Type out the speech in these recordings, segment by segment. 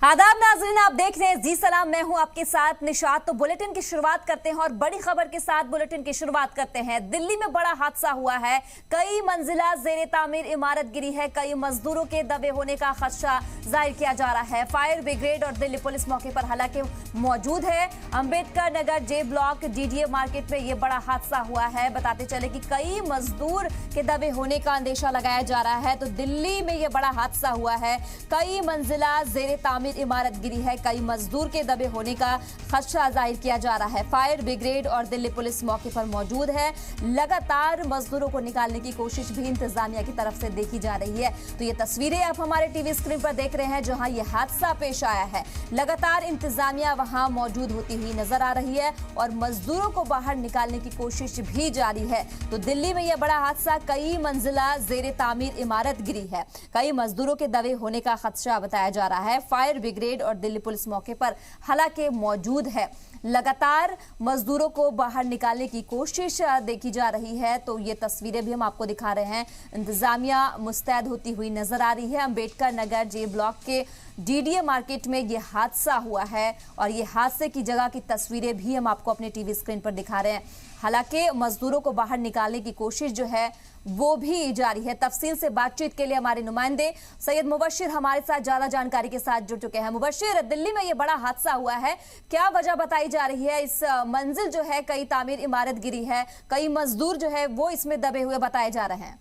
आदाब नाज़रीन, आप देख रहे हैं जी सलाम। मैं हूं आपके साथ निशात। तो बुलेटिन की शुरुआत करते हैं और बड़ी खबर के साथ बुलेटिन की शुरुआत करते हैं। दिल्ली में बड़ा हादसा हुआ है। कई मंजिला ज़ेरे तामीर इमारत गिरी है। कई मजदूरों के दबे होने का खदशा जाहिर किया जा रहा है। फायर ब्रिगेड और दिल्ली पुलिस मौके पर हालांकि मौजूद है। अंबेडकर नगर जे ब्लॉक डीडीए मार्केट में यह बड़ा हादसा हुआ है। बताते चले कि कई मजदूर के दबे होने का अंदेशा लगाया जा रहा है। तो दिल्ली में यह बड़ा हादसा हुआ है। कई मंजिला ज़ेरे तामीर इमारत गिरी है। कई मजदूर के दबे होने का खदशा जाहिर किया जा रहा है। फायर ब्रिगेड और दिल्ली पुलिस मौके पर मौजूद है। लगातार मजदूरों को निकालने की कोशिश भी इंतजामिया की तरफ से देखी जा रही है। तो ये तस्वीरें आप हमारे टीवी स्क्रीन पर देख रहे हैं जहां ये हादसा पेश आया है। लगातार इंतजामिया वहां मौजूद होती हुई नजर आ रही है और मजदूरों को बाहर निकालने की कोशिश भी जारी है। तो दिल्ली में यह बड़ा हादसा, कई मंजिला ज़ेरे तामीर इमारत गिरी है। कई मजदूरों के दबे होने का खदशा बताया जा रहा है। फायर ब्रिगेड और दिल्ली पुलिस मौके पर हालांकि मौजूद है। लगातार मजदूरों को बाहर निकालने की कोशिश देखी जा रही है। तो ये तस्वीरें भी हम आपको दिखा रहे हैं। इंतजामिया मुस्तैद होती हुई नजर आ रही है। अंबेडकर नगर जे ब्लॉक के डीडीए मार्केट में ये हादसा हुआ है और ये हादसे की जगह की तस्वीरें भी हम आपको अपने टीवी स्क्रीन पर दिखा रहे हैं। हालांकि मजदूरों को बाहर निकालने की कोशिश जो है वो भी जारी है। तफसील से बातचीत के लिए हमारे नुमाइंदे सैयद मुबशिर हमारे साथ ज्यादा जानकारी के साथ जुड़ चुके हैं। मुबशिर, दिल्ली में ये बड़ा हादसा हुआ है, क्या वजह बताई जा रही है? इस मंजिल जो है, कई तामीर इमारत गिरी है, कई मजदूर जो है वो इसमें दबे हुए बताए जा रहे हैं।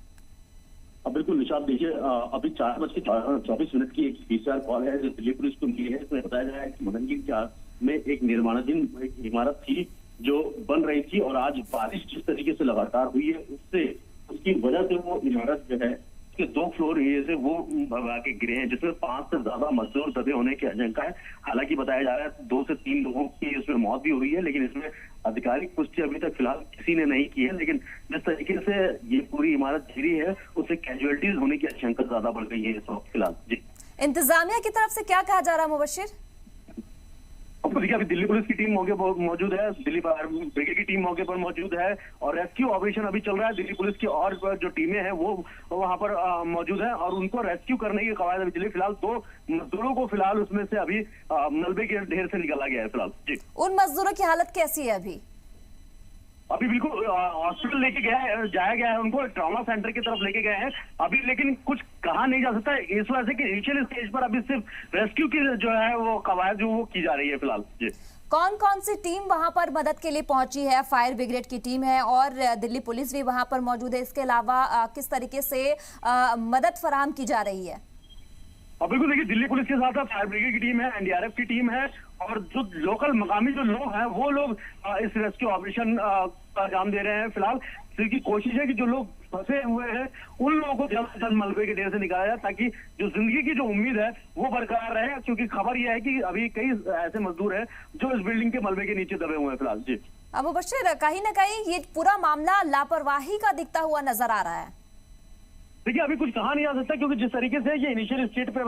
बिल्कुल निशात, देखिए अभी 4:24 की एक पीसीआर कॉल है जो दिल्ली पुलिस को मिली है। इसमें बताया गया है कि मदनगी 4 में एक निर्माणाधीन इमारत थी जो बन रही थी और आज बारिश जिस तरीके से लगातार हुई है उसकी वजह से वो इमारत जो है उसके 2 फ्लोर से वो भगा के गिरे हैं, जिसमें 5 से ज्यादा मजदूर दबे होने की आशंका है। हालांकि बताया जा रहा है 2 से 3 लोगों की इसमें मौत भी हुई है, लेकिन इसमें आधिकारिक पुष्टि अभी तक फिलहाल किसी ने नहीं की है। लेकिन जिस तरीके से ये पूरी इमारत गिरी है उससे कैजुअलिटीज होने की आशंका ज्यादा बढ़ गई है इस वक्त फिलहाल। जी, इंतजामिया की तरफ से क्या कहा जा रहा है मुबशिर? देखिए अभी दिल्ली पुलिस की टीम मौके पर मौजूद है, दिल्ली फायर ब्रिगेड की टीम मौके पर मौजूद है और रेस्क्यू ऑपरेशन अभी चल रहा है। दिल्ली पुलिस की और जो टीमें हैं वो वहां पर मौजूद है और उनको रेस्क्यू करने की कवायद अभी चली। फिलहाल 2 मजदूरों को फिलहाल उसमें से अभी मलबे के ढेर से निकाला गया है फिलहाल। जी, उन मजदूरों की हालत कैसी है अभी बिल्कुल हॉस्पिटल लेके जाया गया है, उनको ट्रॉमा सेंटर की तरफ लेके गए हैं अभी, लेकिन कुछ कहा नहीं जा सकता इस वजह से कि इनिशियल स्टेज पर अभी सिर्फ रेस्क्यू की जो है वो कवायद जो वो की जा रही है फिलहाल। जी, कौन कौन सी टीम वहां पर मदद के लिए पहुंची है? फायर ब्रिगेड की टीम है और दिल्ली पुलिस भी वहां पर मौजूद है। इसके अलावा किस तरीके से मदद फराहम की जा रही है? बिल्कुल, देखिए दिल्ली पुलिस के साथ साथ फायर ब्रिगेड की टीम है, एनडीआरएफ की टीम है और जो लोकल मकामी जो लोग हैं वो लोग इस रेस्क्यू ऑपरेशन का अंजाम दे रहे हैं। फिलहाल इसकी कोशिश है कि जो लोग फंसे हुए हैं उन लोगों को जल्द से जल्द मलबे के ढेर से निकाला जाए ताकि जो जिंदगी की जो उम्मीद है वो बरकरार रहे, क्योंकि खबर यह है कि अभी कई ऐसे मजदूर हैं जो इस बिल्डिंग के मलबे के नीचे दबे हुए हैं फिलहाल। जी, अब मुबशिर, कहीं ना कहीं ये पूरा मामला लापरवाही का दिखता हुआ नजर आ रहा है। देखिए अभी कुछ कहा नहीं जा सकता क्योंकि जिस तरीके से ये इनिशियल स्टेज पे।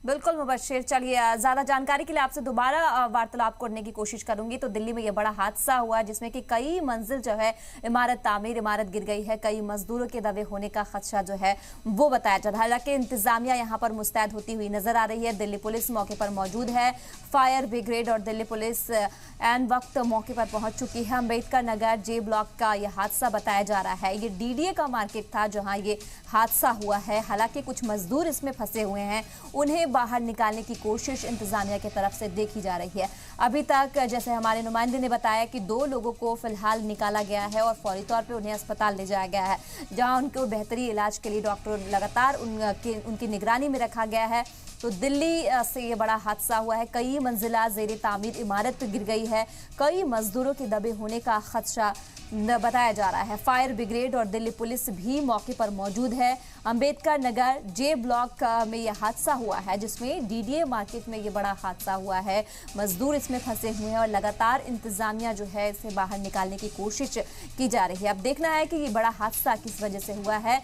बिल्कुल मुबशिर, चलिए ज्यादा जानकारी के लिए आपसे दोबारा वार्तालाप करने की कोशिश करूंगी। तो दिल्ली में यह बड़ा हादसा हुआ जिसमें कि कई मंजिल जो है इमारत गिर गई है। कई मजदूरों के दबे होने का खदशा जो है वो बताया जा रहा है। हालांकि इंतजामिया यहाँ पर मुस्तैद होती हुई नजर आ रही है। दिल्ली पुलिस मौके पर मौजूद है। फायर ब्रिगेड और दिल्ली पुलिस एन वक्त मौके पर पहुंच चुकी है। अंबेडकर नगर जे ब्लॉक का यह हादसा बताया जा रहा है। ये डीडीए का मार्केट था जहां ये हादसा हुआ है। हालांकि कुछ मजदूर इसमें फंसे हुए हैं, उन्हें बाहर निकालने की कोशिश इंतजामिया की तरफ से देखी जा रही है। अभी तक जैसे हमारे नुमाइंदे ने बताया कि 2 लोगों को फिलहाल निकाला गया है और फौरी तौर पे उन्हें अस्पताल ले जाया गया है, जहां उनको बेहतरी इलाज के लिए डॉक्टर लगातार उनकी निगरानी में रखा गया है। तो दिल्ली से ये बड़ा हादसा हुआ है। कई मंजिला ज़ेरे तामीर इमारत गिर गई है। कई मजदूरों के दबे होने का खदशा बताया जा रहा है। फायर ब्रिगेड और दिल्ली पुलिस भी मौके पर मौजूद है। अंबेडकर नगर जे ब्लॉक में यह हादसा हुआ है जिसमें डीडीए मार्केट में ये बड़ा हादसा हुआ है। मजदूर इसमें फंसे हुए हैं और लगातार इंतजामिया जो है इसे बाहर निकालने की कोशिश की जा रही है। अब देखना है कि ये बड़ा हादसा किस वजह से हुआ है।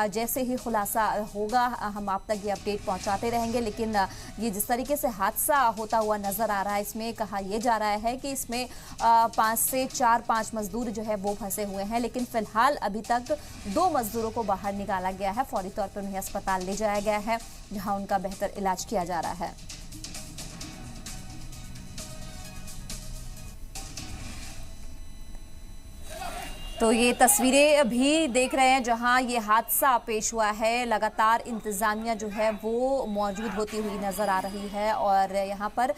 जैसे ही खुलासा होगा हम आप तक ये अपडेट पहुंचाते रहेंगे। लेकिन ये जिस तरीके से हादसा होता हुआ नजर आ रहा है, इसमें कहा यह जा रहा है कि इसमें 5 से 4-5 मजदूर जो है वो फंसे हुए हैं। लेकिन फिलहाल अभी तक 2 मजदूरों को बाहर निकाला गया है। फौरी तौर पर उन्हें अस्पताल ले जाया गया है, जहां उनका बेहतर इलाज किया जा रहा है। तो ये तस्वीरें भी देख रहे हैं जहां ये हादसा पेश हुआ है। लगातार इंतजामिया जो है वो मौजूद होती हुई नज़र आ रही है और यहाँ पर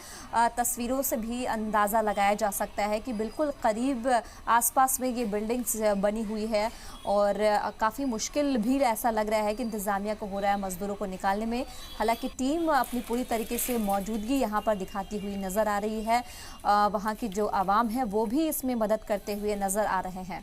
तस्वीरों से भी अंदाज़ा लगाया जा सकता है कि बिल्कुल करीब आसपास में ये बिल्डिंग्स बनी हुई है और काफ़ी मुश्किल भी ऐसा लग रहा है कि इंतजामिया को हो रहा है मज़दूरों को निकालने में। हालांकि टीम अपनी पूरी तरीके से मौजूदगी यहाँ पर दिखाती हुई नज़र आ रही है। वहाँ की जो आवाम है वो भी इसमें मदद करते हुए नज़र आ रहे हैं।